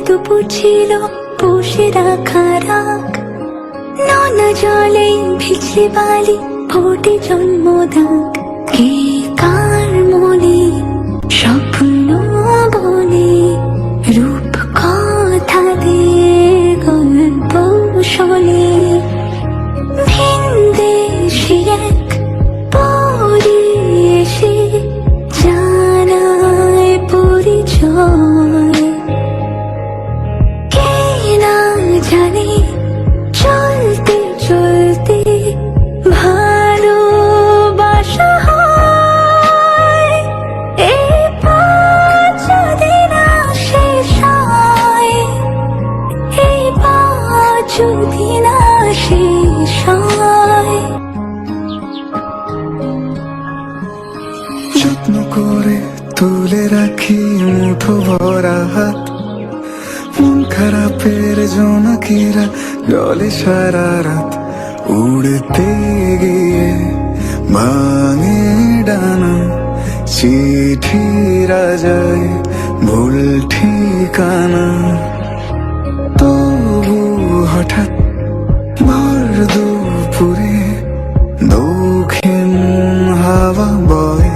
দুপুর ছিল বসে রাখা রাগ, নোনা জলে ভিজে বালি ফোটে জন্মদাগ। কে কার মনে স্বপ্ন বলে, রূপ কথা দিয়ে গল্প শোনে। ভিন দেশে এক পরি এসে জানায় পরিচয়। কে না জানে চলতে চলতে ভালোবাসা হয়। এই পথ যদি না শেষ হয়, এই পথ যদি না শেষ হয়। যত্ন করে তুলে রাখি মুঠো ভরা হাত, মন খারাপের জোনাকিরা জলে সারা রাত। উড়তে গিয়ে ভাঙে ডানা, চিঠিরা যায় ভুল ঠিকানা। তবু হঠাৎ ভর দুপুরে দক্ষিণ হাওয়া বয়।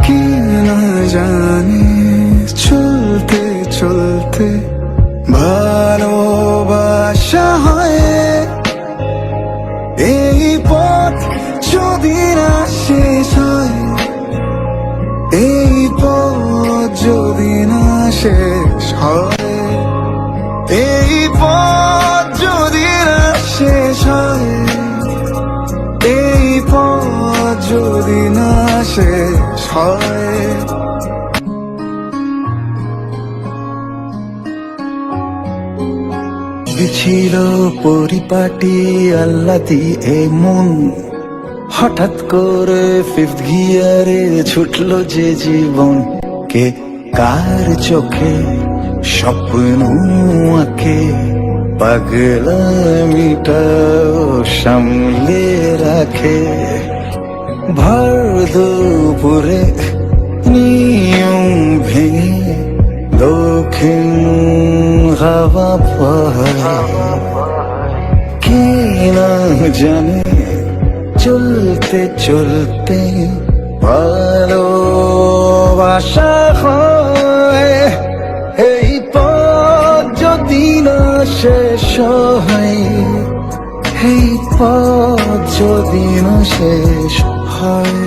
কে না জানে চলতে চলতে ভালোবাসা হয়। এই পথ যদি না শেষ হয়, এই পথ যদি না শেষ হয়, এই পথ যদি না শেষ হয়, এই পথ যদি না শেষ হয়। ছিল পরিপাটি আল্লাতি এই মন, হঠাৎ করে ফিফথ গিয়ারে ছুটলো যে জীবন। কে কার চোখে স্বপ্ন আঁকে, পাগলামিটাও সামলে রাখে। ভর দুপুরে নিয়ম ভেঙে দক্ষিণ হাওয়া বয়। কে না জানে চলতে চলতে ভালোবাসা হয়। এই পথ যদি না শেষ হয়, এই পথ যদি না শেষ হয়।